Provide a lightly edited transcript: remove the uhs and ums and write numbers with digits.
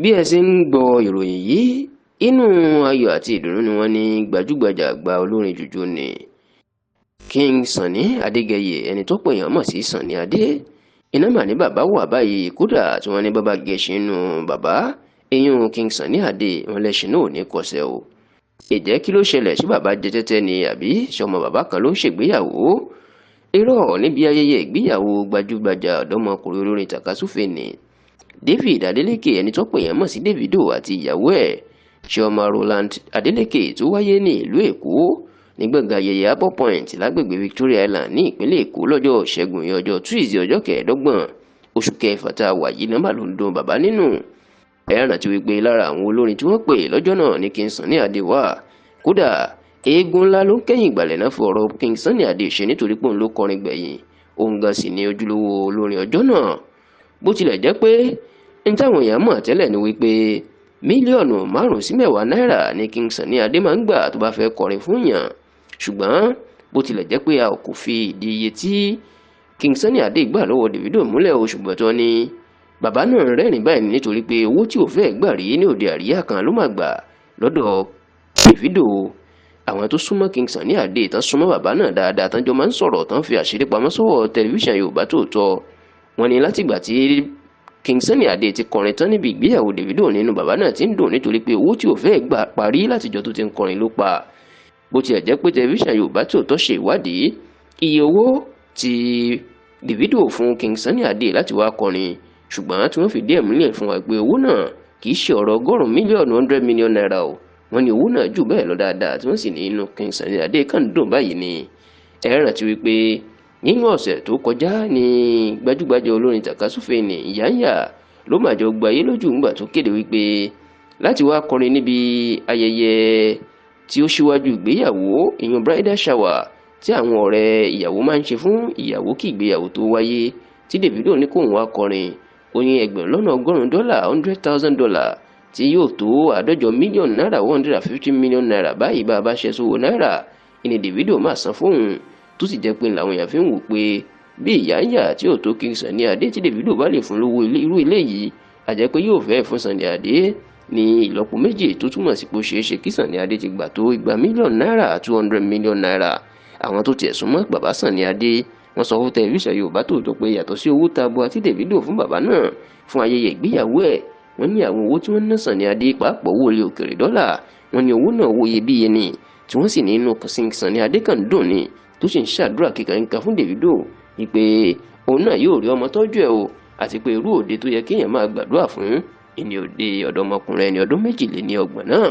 bí ẹ ṣe ń gbọ́ ìròyìn yìí, inú ayọ̀ àti ìdùnnú ni wọ́n ní gbajúgbajà àgbà olórin jùjú ni King Sunny Adégẹyè, ẹni tó pè yàn mọ̀ sí Sunny Adé. Iná mà ní bàbá wà báyìí, kódà tí wọ́n ní bàbá gẹ̀ẹ́sì nù bàbá eyín King Sunny Adé, wọn lẹ́sìn náà ò ní kọsẹ̀ o. Ìjẹ́ kí ló ṣẹlẹ̀, sí bàbá jẹ tẹ́tẹ́ ni àbí ṣọmọ bàbá kan ló ń ṣègbéyàwó? Irọ́, níbi ayẹyẹ ìgbéyàwó gbajúgbajà ọ̀dọ́mọkùnrin olórin tàkasúfèé ni David Adeleke, ẹni tó pè yàn mọ̀ sí Davido, àti ìyàwó ẹ̀ Chioma Roland Adeleke, tó wáyé ní ìlú Èkó ní gbọ̀ngàn ayẹyẹ Harbour Point lágbègbè Victoria Island ní ìpínlẹ̀ Èkó lọ́jọ́ Ìṣẹ́gun yẹn ọjọ́ Tuesday ọjọ́ 25 oṣù kẹfà tá a wà yìí. Nọ́mbà ló ń dun bàbá nínú. Ẹ rántí wípé lára àwọn olórin tí wọ́n pè lọ́jọ́ náà ní King Sunny Adé wà. Kódà eégún ńlá ló ń kẹ́yìn ìgbàlẹ̀ náà fún ọ̀rọ̀ King Sunny Adé ṣe, nítorí pé òun ló kọrin gbẹ̀yìn, òun gan sì ni ojúlówó olórin ọjọ́ náà. Bó tilẹ̀ jẹ́ pé ń táwọn èèyàn mọ̀ tẹ́lẹ̀ ni wípé mílíọ̀nù 5 sí 10 náírà ni King Sunny Adé máa ń gbà tó bá fẹ́ kọrin fún yàn. Ṣùgbọ́n bó tilẹ̀ jẹ́ pé a kò fi ìdí iye tí King Sunny Adé gbà lọ́wọ́ Davido múlẹ̀ o, ṣùgbọ́n tó ní bàbá náà rẹ́rìn báyìí nítorí pé owó tí ò fẹ́ gbà rí ní òde àríyá kan ló máa gbà lọ́dọ̀ Davido. Àwọn tó súnmọ́ King Sunny Adé tán súnmọ́ bàbá náà dáadáa, tán jọ máa ń sọ̀rọ̀, tán fi àṣírí pamọ́ sọ́wọ́ tẹlifíṣàn Yorùbá Tòótọ́. Wọ́n ní látìgbà tí King Sunny Adé ti kọrin tán níbi ìgbéyàwó Davido, nínú bàbá náà ti ń dùn nítorí pé owó tí ò fẹ́ gbà parí látijọ́ tó ti ń kọrin ló pa. Bó tilẹ̀ jẹ́ pé tẹlifíṣàn Yorùbá Tòótọ́ ṣe ìwádìí iye owó tí Davido fún King Sunny Adé láti wá kọrin, ṣùgbọ́n tí wọ́n fìdí ẹ̀ múlẹ̀ fún wa pé owó náà kì í ṣe ọ̀rọ̀ ọgọ́rùn-ún mílíọ̀nù 100 million naira o. Wọ́n ní owó náà jù bẹ́ẹ̀ lọ dáadáa, tí wọ́n sì ní inú King Sunny Adé kàn dùn báyìí ni. Ẹ rántí wípé nínú ọ̀sẹ̀ tó kọjá ní gbajúgbajà olórin tàkasúfèé ni Ìyáǹyà ló mà jọ gbayé lójú ńgbà tó kéde wípé láti wá kọrin níbi ayẹyẹ tí ó ṣíwájú ìgbéyàwó, ìyẹn bridal shower tí àwọn ọ̀rẹ́ ìyàwó máa ń ṣe fún ìyàwó kí ìgbéyàwó tó wáyé, tí Davido ní kóun wá kọrin. Ó ní $100,000 $100,000 tí yóò tó 50 mílíọ̀nù náírà 150 mílíọ̀nù náírà báyìí bá a bá ṣe sówó náírà ìní Davido máa san fóun, tó sì jẹ́ pé làwọn èèyàn fi ń wò pé bí Ìyáǹyà tí ò tó King Sunny Adé tí Davido bá lè fún lówó irú ilé yìí, a jẹ́ pé yóò fẹ́ fún Sunny Adé ní ìlọ́po méjì, tó túmọ̀ sí pé ó ṣeé ṣe kí Sunny Adé ti gbà tó 200 mílíọ̀nù náírà 200 mílíọ̀nù náírà. Àwọn tó tiẹ̀ súnmọ́ bàbá Sunny Adé wọ́n sọ fún tẹlifíṣàn Yorùbá Tòótọ́ pé yàtọ̀ sí owó tabua tí Davido fún bàbá náà fún ayẹyẹ ìgbéyàwó ẹ̀, wọ́n ní àwọn owó tí wọ́n ná Sunny Adé pàápàá owó ilé òkèrè dọ́là. Wọ́n ní owó náà owó iyebíye ni, tí wọ́n sì ní inú Sunny Adé kan dùn ni, tó sì ń ṣàdúrà kíkankan fún Davido wípé òun náà yóò rí ọmọ tọ́jú ẹ̀ o, àti pé irú òde tó yẹ kéèyàn máa gbàdúrà fún ìní òde ọ̀dọ́mọkùnrin ẹni ọdún 22 náà.